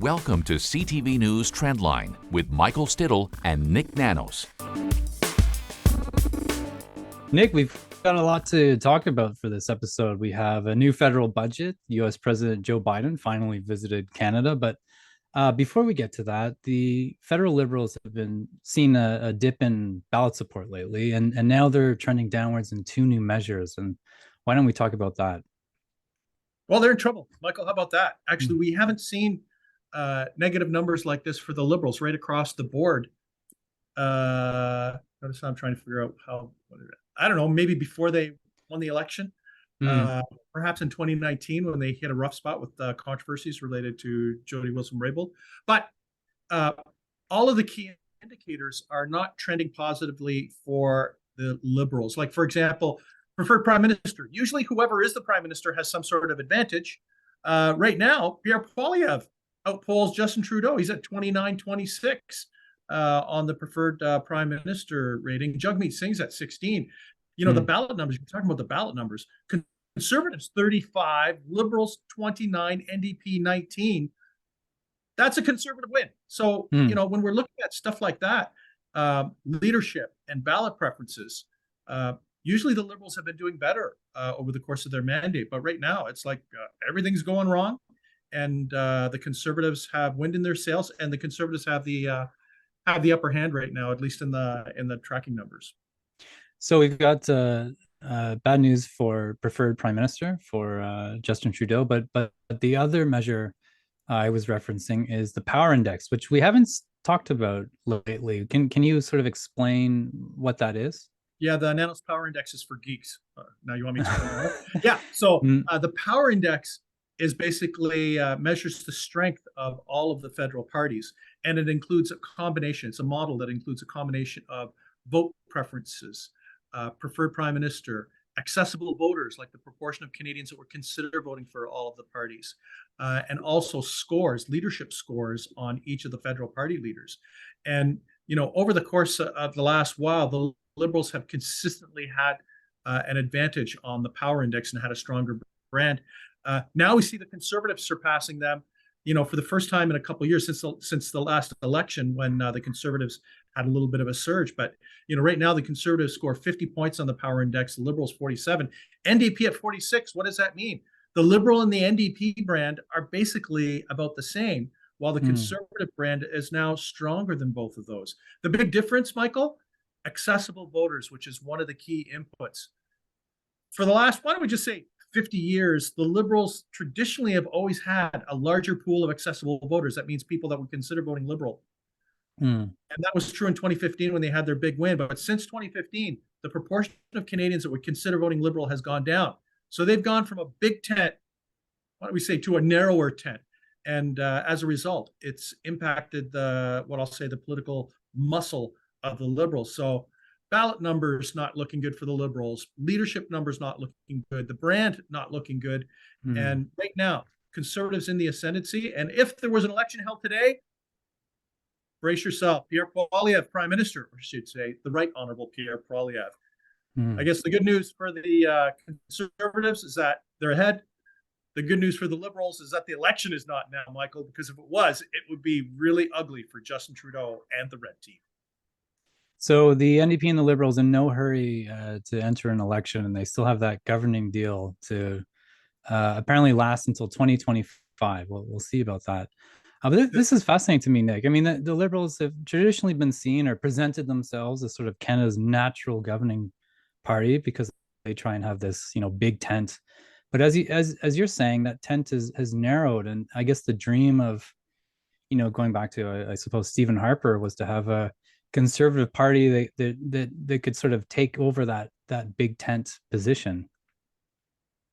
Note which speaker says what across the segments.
Speaker 1: Welcome to CTV News Trendline with Michael Stitle and Nik Nanos.
Speaker 2: Nik, we've got a lot to talk about for this episode. We have a new federal budget. U.S. President Joe Biden finally visited Canada. But before we get to that, the federal Liberals have been seeing a dip in ballot support lately, and now they're trending downwards in two new measures. And why don't we talk about that?
Speaker 3: Well, they're in trouble. Michael, how about that? Actually, we haven't seen negative numbers like this for the Liberals right across the board. Notice how I'm trying to figure out I don't know, maybe before they won the election, perhaps in 2019 when they hit a rough spot with controversies related to Jody Wilson-Raybould. But all of the key indicators are not trending positively for the Liberals. Like, for example, preferred prime minister. Usually whoever is the prime minister has some sort of advantage. Right now, Pierre Poilievre outpolls Justin Trudeau. He's at 29-26 on the preferred prime minister rating. Jagmeet Singh's at 16. You know, the ballot numbers, you're talking about the ballot numbers. Conservatives 35, Liberals 29, NDP 19. That's a conservative win. So, you know, when we're looking at stuff like that, leadership and ballot preferences, usually the Liberals have been doing better over the course of their mandate. But right now, it's like everything's going wrong. And the Conservatives have wind in their sails, and the Conservatives have the upper hand right now, at least in the tracking numbers.
Speaker 2: So we've got bad news for preferred prime minister for Justin Trudeau, but the other measure I was referencing is the power index, which we haven't talked about lately. Can you sort of explain what that is?
Speaker 3: Yeah, the Nanos power index is for geeks. Now you want me to explain that? Yeah. So the power index is basically measures the strength of all of the federal parties, and it includes a combination. It's a model that includes a combination of vote preferences, preferred prime minister, accessible voters, like the proportion of Canadians that would consider voting for all of the parties, and also scores, leadership scores on each of the federal party leaders. And, you know, over the course of the last while, the Liberals have consistently had an advantage on the power index and had a stronger brand. Now we see the Conservatives surpassing them, you know, for the first time in a couple of years since the last election, when the Conservatives had a little bit of a surge. But, you know, right now the Conservatives score 50 points on the power index, the Liberals 47, NDP at 46. What does that mean? The Liberal and the NDP brand are basically about the same, while the Conservative brand is now stronger than both of those. The big difference, Michael, accessible voters, which is one of the key inputs. For the last, why don't we just say 50 years, the Liberals traditionally have always had a larger pool of accessible voters. That means people that would consider voting Liberal. And that was true in 2015 when they had their big win. But since 2015, the proportion of Canadians that would consider voting Liberal has gone down. So they've gone from a big tent, why don't we say, to a narrower tent. And as a result, it's impacted what I'll say, the political muscle of the Liberals. So ballot numbers not looking good for the Liberals, leadership numbers not looking good, the brand not looking good. And right now, Conservatives in the ascendancy. And if there was an election held today, brace yourself. Pierre Poilievre, Prime Minister, or I should say, the Right Honorable Pierre Poilievre. I guess the good news for the Conservatives is that they're ahead. The good news for the Liberals is that the election is not now, Michael, because if it was, it would be really ugly for Justin Trudeau and the Red Team.
Speaker 2: So the NDP and the Liberals in no hurry to enter an election, and they still have that governing deal to apparently last until 2025. We'll see about that. But this is fascinating to me, Nik. I mean, the Liberals have traditionally been seen or presented themselves as sort of Canada's natural governing party because they try and have this, you know, big tent. But as you're saying, that tent has narrowed, and I guess the dream of, you know, going back to I suppose Stephen Harper was to have a Conservative party that could sort of take over that big tent position.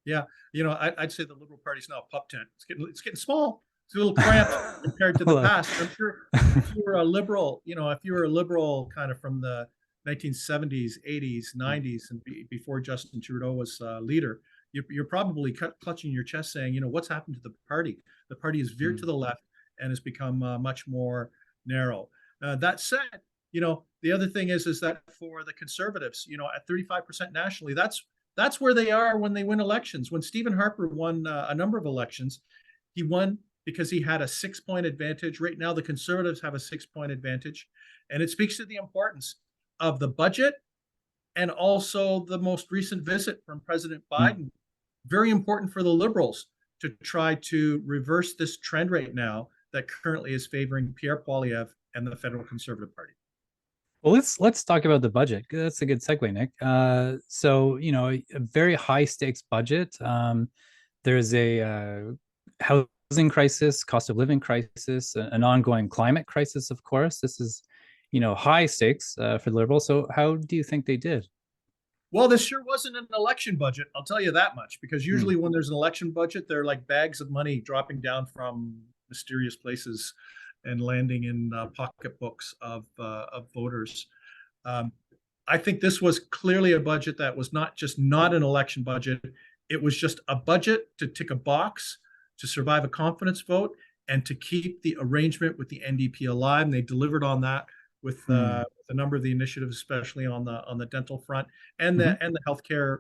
Speaker 3: Yeah, you know, I'd say the Liberal Party's now a pup tent. It's getting small. It's a little cramped compared to the past. I'm sure if you were a Liberal, you know, if you were a Liberal kind of from the 1970s, 80s, 90s, and before Justin Trudeau was leader, you're probably clutching your chest saying, you know, what's happened to the party? The party has veered to the left and has become much more narrow. That said, you know, the other thing is that for the Conservatives, you know, at 35% nationally, that's where they are when they win elections. When Stephen Harper won a number of elections, he won because he had a 6-point advantage. Right now, the Conservatives have a 6-point advantage. And it speaks to the importance of the budget and also the most recent visit from President Biden. Very important for the Liberals to try to reverse this trend right now that currently is favoring Pierre Poilievre and the federal Conservative Party.
Speaker 2: Well, let's talk about the budget. That's a good segue, Nick. So a very high stakes budget. There's a housing crisis, cost of living crisis, an ongoing climate crisis. Of course, this is high stakes for the Liberals. So how do you think they did?
Speaker 3: Well, this sure wasn't an election budget, I'll tell you that much, because usually when there's an election budget, they're like bags of money dropping down from mysterious places and landing in pocketbooks of voters. I think this was clearly a budget that was not an election budget. It was just a budget to tick a box, to survive a confidence vote, and to keep the arrangement with the NDP alive. And they delivered on that with a number of the initiatives, especially on the dental front and the healthcare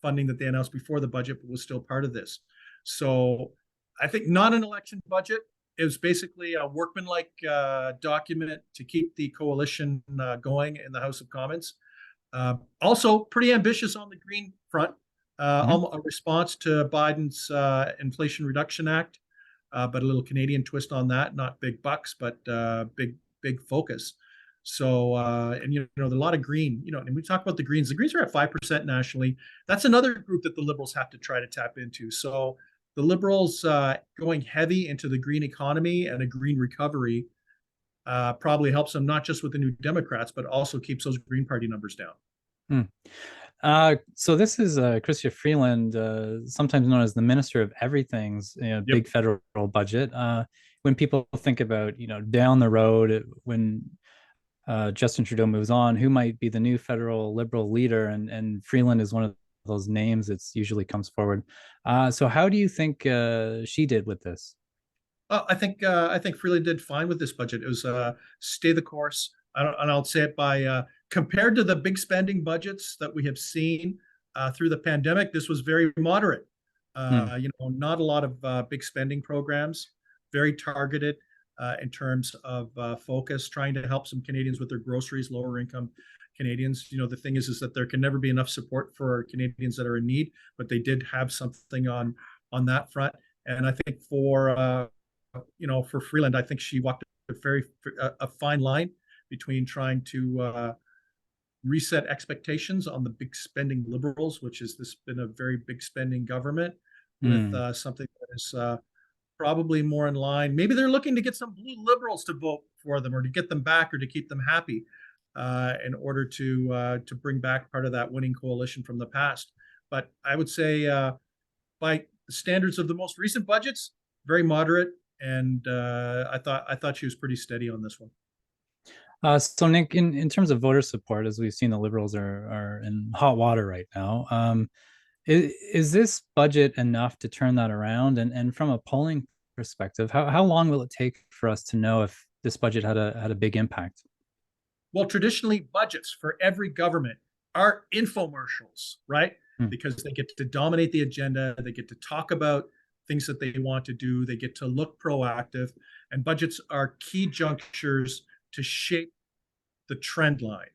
Speaker 3: funding that they announced before the budget, but was still part of this. So I think not an election budget. It was basically a workmanlike document to keep the coalition going in the House of Commons. Also pretty ambitious on the green front, a response to Biden's Inflation Reduction Act, but a little Canadian twist on that, not big bucks, but big focus. So, and there's a lot of green, and we talk about the Greens. The Greens are at 5% nationally. That's another group that the Liberals have to try to tap into. So the Liberals going heavy into the green economy and a green recovery probably helps them not just with the New Democrats, but also keeps those Green Party numbers down.
Speaker 2: So this is Chrystia Freeland, sometimes known as the Minister of Everything's big federal budget. When people think about, down the road, when Justin Trudeau moves on, who might be the new federal Liberal leader, and Freeland is one of those names that usually comes forward. So how do you think she did with this?
Speaker 3: Well, I think Freeland did fine with this budget. It was stay the course. And I'll say it by compared to the big spending budgets that we have seen through the pandemic, this was very moderate. Not a lot of big spending programs, very targeted in terms of focus, trying to help some Canadians with their groceries, lower income Canadians. The thing is that there can never be enough support for Canadians that are in need, but they did have something on that front. And I think for Freeland, I think she walked a fine line between trying to reset expectations on the big spending Liberals, which has been a very big spending government, with something that is probably more in line. Maybe they're looking to get some blue Liberals to vote for them, or to get them back, or to keep them happy, in order to bring back part of that winning coalition from the past. But I would say, by the standards of the most recent budgets, very moderate, and I thought she was pretty steady on this one.
Speaker 2: So Nick, in terms of voter support, as we've seen, the Liberals are in hot water right now. Is this budget enough to turn that around? And from a polling perspective, how long will it take for us to know if this budget had a big impact?
Speaker 3: Well, traditionally, budgets for every government are infomercials, right? Because they get to dominate the agenda, they get to talk about things that they want to do, they get to look proactive, and budgets are key junctures to shape the trend line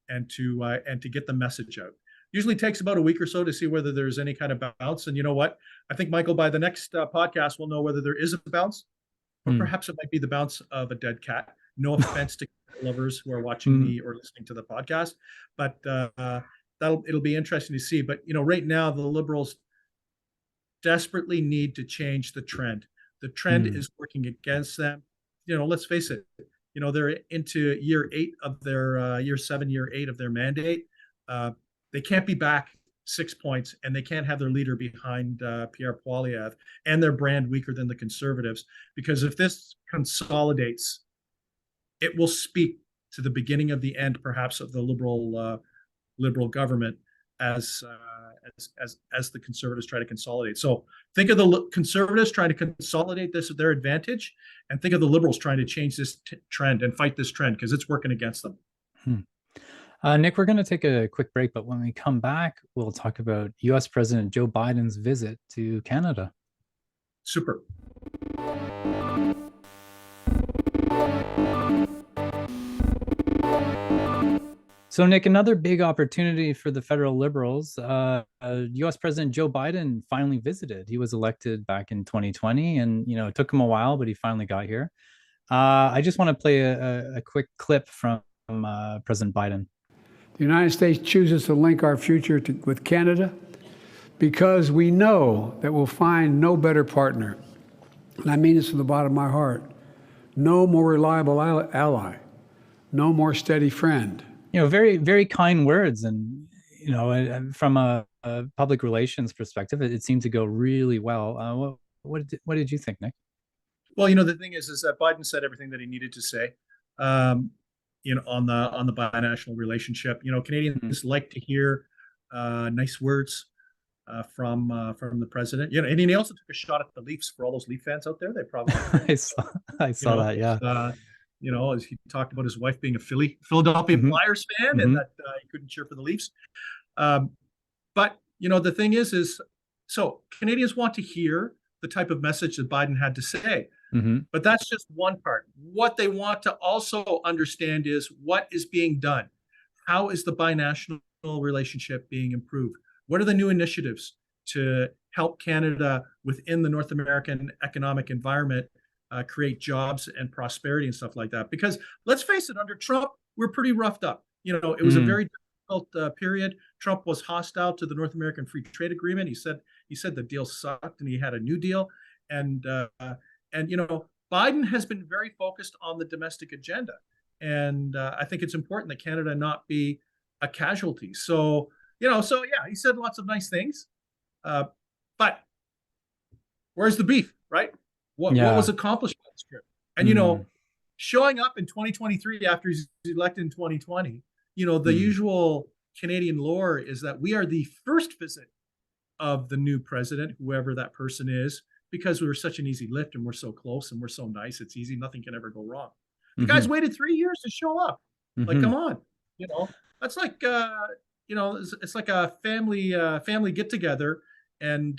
Speaker 3: and to get the message out. Usually takes about a week or so to see whether there's any kind of bounce. And you know what? I think, Michael, by the next podcast, we'll know whether there is a bounce, or perhaps it might be the bounce of a dead cat. No offense to lovers who are watching or listening to the podcast, but it'll be interesting to see. But right now, the Liberals desperately need to change the trend. The trend is working against them. Let's face it. They're into year 8 of their year 7, year 8 of their mandate. They can't be back 6 points, and they can't have their leader behind Pierre Poilievre and their brand weaker than the Conservatives. Because if this consolidates, it will speak to the beginning of the end, perhaps, of the Liberal government as the Conservatives try to consolidate. So think of the Conservatives trying to consolidate this at their advantage, and think of the Liberals trying to change this trend and fight this trend, because it's working against them.
Speaker 2: Nick, we're going to take a quick break, but when we come back, we'll talk about U.S. President Joe Biden's visit to Canada.
Speaker 3: Super.
Speaker 2: So, Nick, another big opportunity for the federal Liberals. U.S. President Joe Biden finally visited. He was elected back in 2020, and it took him a while, but he finally got here. I just want to play a quick clip from President Biden.
Speaker 4: The United States chooses to link our future with Canada because we know that we'll find no better partner. And I mean this from the bottom of my heart. No more reliable ally. No more steady friend.
Speaker 2: Very, very kind words. And, from a public relations perspective, it seemed to go really well. What did you think, Nick?
Speaker 3: Well, the thing is that Biden said everything that he needed to say, on the binational relationship. Canadians like to hear nice words from the president. And he also took a shot at the Leafs for all those Leaf fans out there. They probably
Speaker 2: I saw that. Yeah.
Speaker 3: As he talked about his wife being a Philadelphia Flyers fan, and that he couldn't cheer for the Leafs. But the thing is so Canadians want to hear the type of message that Biden had to say. But that's just one part. What they want to also understand is what is being done. How is the binational relationship being improved? What are the new initiatives to help Canada within the North American economic environment create jobs and prosperity and stuff like that? Because let's face it, under Trump, we're pretty roughed up. It was a very difficult period. Trump was hostile to the North American Free Trade Agreement. He said the deal sucked, and he had a new deal. And Biden has been very focused on the domestic agenda. And I think it's important that Canada not be a casualty. So yeah, he said lots of nice things. But where's the beef, right? What was accomplished by this trip? And, showing up in 2023 after he's elected in 2020, the usual Canadian lore is that we are the first visit of the new president, whoever that person is, because we were such an easy lift and we're so close and we're so nice. It's easy. Nothing can ever go wrong. The guy's waited 3 years to show up. Like, come on, that's like, it's like a family get together, and,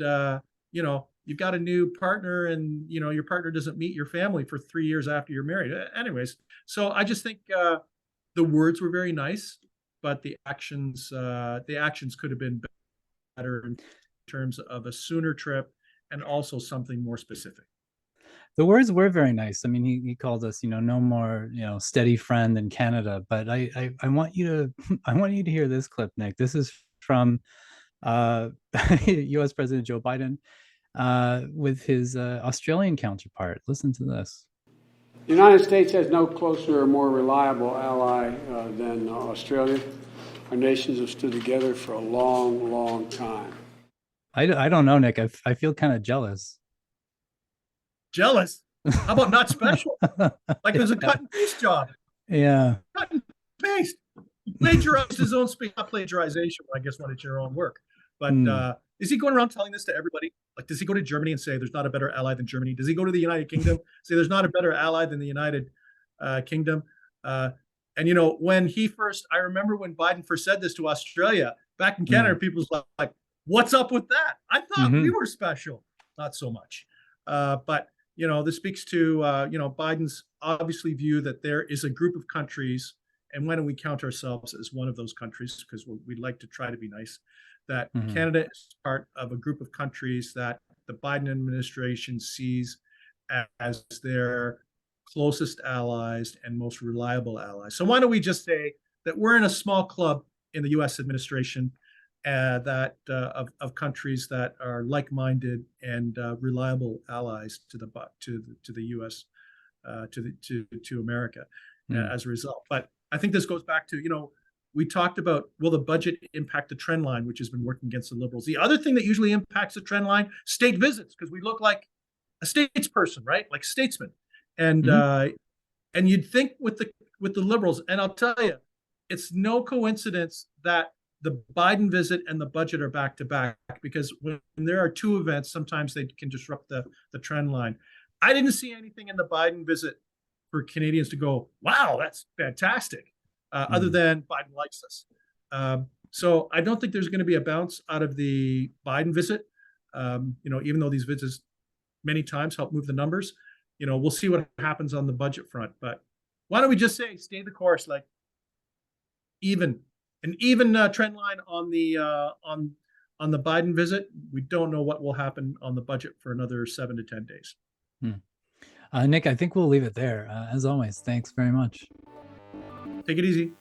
Speaker 3: you've got a new partner, and, your partner doesn't meet your family for 3 years after you're married. Anyways, so I just think the words were very nice, but the actions could have been better in terms of a sooner trip and also something more specific.
Speaker 2: The words were very nice. I mean, he called us, no more, steady friend in Canada. But I want you to hear this clip, Nick. This is from U.S. President Joe Biden with his Australian counterpart. Listen to this.
Speaker 4: The United States has no closer or more reliable ally than Australia. Our nations have stood together for a long, long time.
Speaker 2: I don't know, Nick. I feel kind of jealous.
Speaker 3: Jealous? How about not special? Like it was a cut and paste job.
Speaker 2: Yeah.
Speaker 3: Cut and paste. He plagiarized his own speech, not plagiarization, I guess, when it's your own work. But is he going around telling this to everybody? Like, does he go to Germany and say there's not a better ally than Germany? Does he go to the United Kingdom, say there's not a better ally than the United Kingdom? And, when I remember when Biden first said this to Australia, back in Canada, people was like, what's up with that? I thought we were special. Not so much. But, this speaks to, Biden's obviously view that there is a group of countries, and why don't we count ourselves as one of those countries, because we'd like to try to be nice, that Canada is part of a group of countries that the Biden administration sees as their closest allies and most reliable allies. So why don't we just say that we're in a small club in the U.S. administration of countries that are like-minded and reliable allies to the U.S. to America as a result. But I think this goes back to we talked about, will the budget impact the trend line, which has been working against the Liberals. The other thing that usually impacts the trend line, state visits, because we look like a statesperson, right? Like statesman. And you'd think with the Liberals, and I'll tell you, it's no coincidence that the Biden visit and the budget are back to back, because when there are two events, sometimes they can disrupt the trend line. I didn't see anything in the Biden visit for Canadians to go, wow, that's fantastic, other than Biden likes us. So I don't think there's going to be a bounce out of the Biden visit, even though these visits many times, help move the numbers. We'll see what happens on the budget front. But why don't we just say stay the course, like an even trend line on the Biden visit. We don't know what will happen on the budget for another 7 to 10 days.
Speaker 2: Nik, I think we'll leave it there. As always, thanks very much.
Speaker 3: Take it easy.